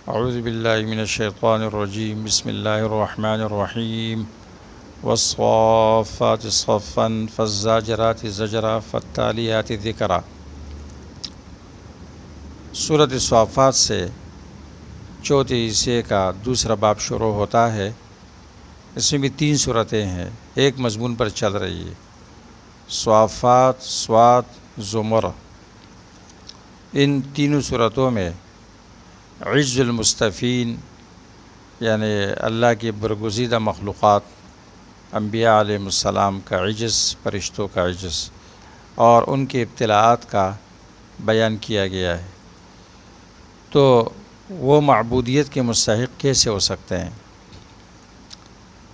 اعوذ باللہ من الشیطان الرجیم بسم اللہ الرحمن الرحیم والصافات صفا فالزاجرات زجرا فالتالیات ذکرا۔ سورۃ الصافات سے چوتھے حصے کا دوسرا باب شروع ہوتا ہے۔ اس میں بھی 3 صورتیں ہیں، ایک مضمون پر چل رہی ہے۔ صافات، صاد، زمر، ان تینوں صورتوں میں عز المصطفین یعنی اللہ کی برگزیدہ مخلوقات، انبیاء علیہ السلام کا عجز، فرشتوں کا عجز اور ان کے ابتلاءات کا بیان کیا گیا ہے۔ تو وہ معبودیت کے مستحق کیسے ہو سکتے ہیں؟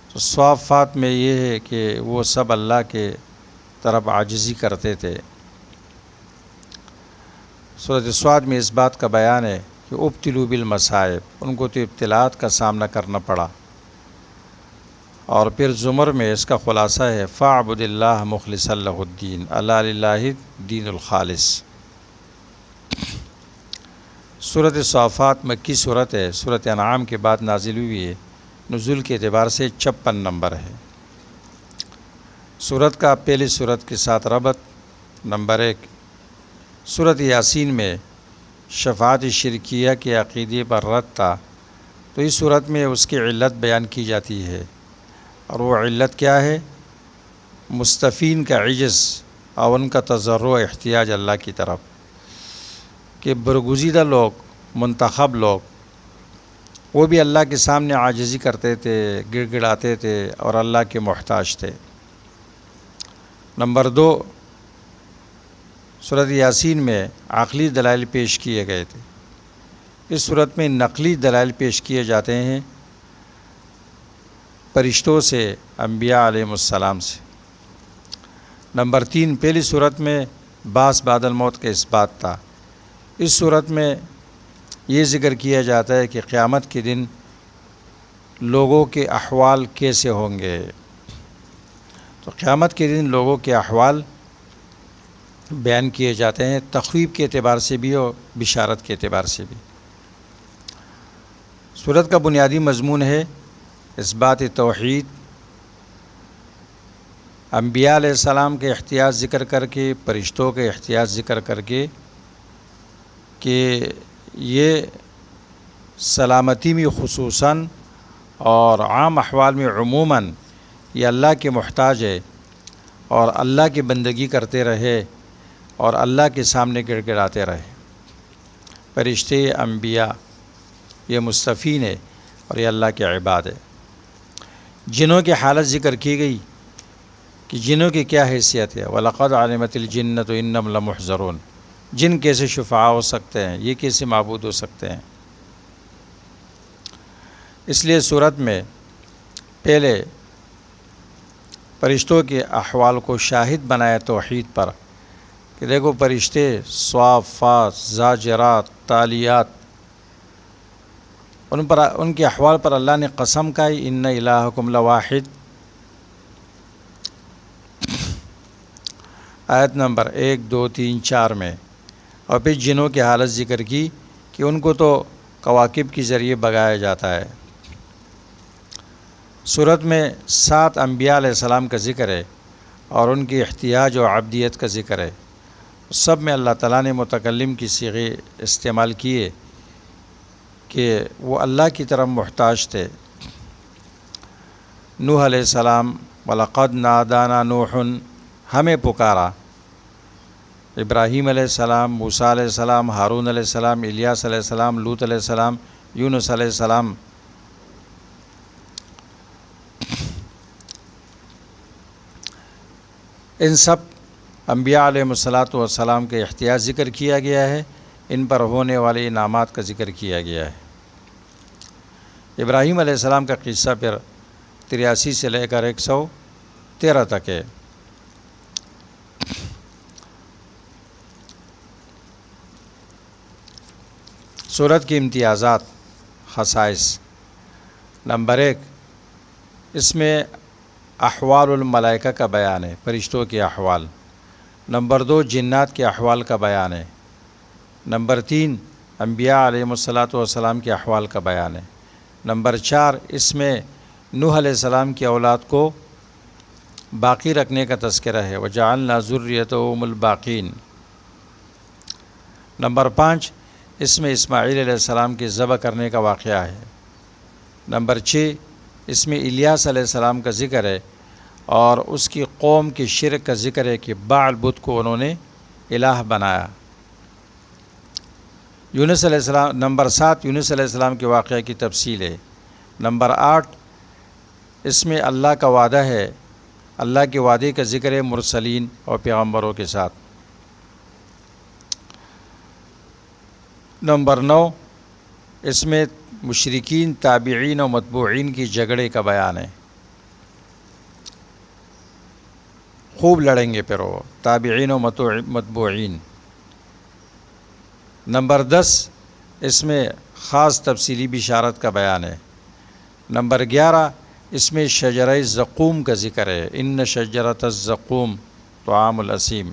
تو صافات میں یہ ہے کہ وہ سب اللہ کے طرف عاجزی کرتے تھے۔ سورۃ صاد میں اس بات کا بیان ہے کہ ابتلوا بالمصائب، ان کو تو ابتلاءات کا سامنا کرنا پڑا۔ اور پھر زمر میں اس کا خلاصہ ہے فاعبد اللہ مخلصا لہ الدین، الا للہ الدین الخالص۔ سورۃ صافات مکی صورت ہے، سورۃ انعام کے بعد نازل ہوئی ہے، نزول کے اعتبار سے 56 نمبر ہے۔ سورت کا پہلی سورت کے ساتھ ربط نمبر 1، سورۃ یاسین میں شفاعت شرکیہ کے عقیدے پر رد تھا، تو اس صورت میں اس کی علت بیان کی جاتی ہے، اور وہ علت کیا ہے؟ مستفین کا عجز اور ان کا تضرع احتیاج اللہ کی طرف، کہ برگزیدہ لوگ، منتخب لوگ، وہ بھی اللہ کے سامنے عاجزی کرتے تھے، گڑ گڑاتے تھے اور اللہ کے محتاج تھے۔ نمبر 2، سورۃ یاسین میں عقلی دلائل پیش کیے گئے تھے، اس صورت میں نقلی دلائل پیش کیے جاتے ہیں فرشتوں سے، انبیاء علیہ السلام سے۔ نمبر 3، پہلی صورت میں بعث بعد الموت کا اس بات تھا، اس صورت میں یہ ذکر کیا جاتا ہے کہ قیامت کے دن لوگوں کے احوال کیسے ہوں گے۔ تو قیامت کے دن لوگوں کے احوال بیان کیے جاتے ہیں، تخویف کے اعتبار سے بھی اور بشارت کے اعتبار سے بھی۔ سورت کا بنیادی مضمون ہے اثبات توحید، انبیاء علیہ السلام کے احتیاج ذکر کر کے، فرشتوں کے احتیاج ذکر کر کے، کہ یہ سلامتی میں خصوصاً اور عام احوال میں عموماً یہ اللہ کے محتاج ہے، اور اللہ کی بندگی کرتے رہے اور اللہ کے سامنے گڑ گڑاتے رہے۔ فرشتے، انبیاء یہ مستفین ہے اور یہ اللہ کے عباد ہے۔ جنوں کی حالت ذکر کی گئی کہ جنوں کی کیا حیثیت ہے، وَلَقَدْ عَلِمَتِ الْجِنَّةُ إِنَّهُمْ لَمُحْضَرُونَ، جن کیسے شفعاء ہو سکتے ہیں، یہ کیسے معبود ہو سکتے ہیں۔ اس لیے سورت میں پہلے فرشتوں کے احوال کو شاہد بنایا توحید پر، کہ دیکھو فرشتے صافات، زاجرات، تالیات، ان کے احوال پر اللہ نے قسم کھائی، ان الہکم لواحد، آیت نمبر 1، 2، 3، 4 میں۔ اور پھر جنوں کی حالت ذکر کی کہ ان کو تو کواکب کے ذریعے بگایا جاتا ہے۔ سورت میں 7 انبیاء علیہ السلام کا ذکر ہے اور ان کی احتیاج و عبدیت کا ذکر ہے۔ سب میں اللہ تعالیٰ نے متکلم کی صیغے استعمال کیے کہ وہ اللہ کی طرف محتاج تھے۔ نوح علیہ السلام، وَلَقَدْ نَادَانَا نُوحٌ، ہمیں پکارا۔ ابراہیم علیہ السلام، موسیٰ علیہ السلام، ہارون علیہ السلام، الیاس علیہ السلام، لوط علیہ السلام، یونس علیہ السلام۔ ان سب انبیاء علیہ السلام کے احتیاج ذکر کیا گیا ہے، ان پر ہونے والے انعامات کا ذکر کیا گیا ہے۔ ابراہیم علیہ السلام کا قصہ پھر 83 سے لے کر 113 تک ہے۔ سورت کی امتیازات، خصائص۔ نمبر 1، اس میں احوال الملائکہ کا بیان ہے، فرشتوں کے احوال۔ نمبر 2، جنات کے احوال کا بیان ہے۔ نمبر 3، انبیاء علیہم الصلاۃ والسلام کے احوال کا بیان ہے۔ نمبر 4 اس میں نوح علیہ السلام کی اولاد کو باقی رکھنے کا تذکرہ ہے، وجعلنا ذریتہم الباقین۔ نمبر 5 اس میں اسماعیل علیہ السلام کی ذبح کرنے کا واقعہ ہے۔ نمبر 6 اس میں الیاس علیہ السلام کا ذکر ہے اور اس کی قوم کی شرک کا ذکر ہے کہ بعل بت کو انہوں نے الہ بنایا۔ یونس علیہ السلام نمبر 7 یونس علیہ السلام کے واقعہ کی تفصیل ہے۔ نمبر 8 اس میں اللہ کا وعدہ ہے، اللہ کے وعدے کا ذکر ہے مرسلین اور پیغمبروں کے ساتھ۔ نمبر 9 اس میں مشرکین، تابعین اور متبوعین کی جھگڑے کا بیان ہے۔ خوب لڑیں گے پھر وہ تابعین و متبوعین۔ نمبر 10 اس میں خاص تفصیلی بشارت کا بیان ہے۔ نمبر 11 اس میں شجرہ زقوم کا ذکر ہے، ان شجرۃ الزقوم طعام الاسیم۔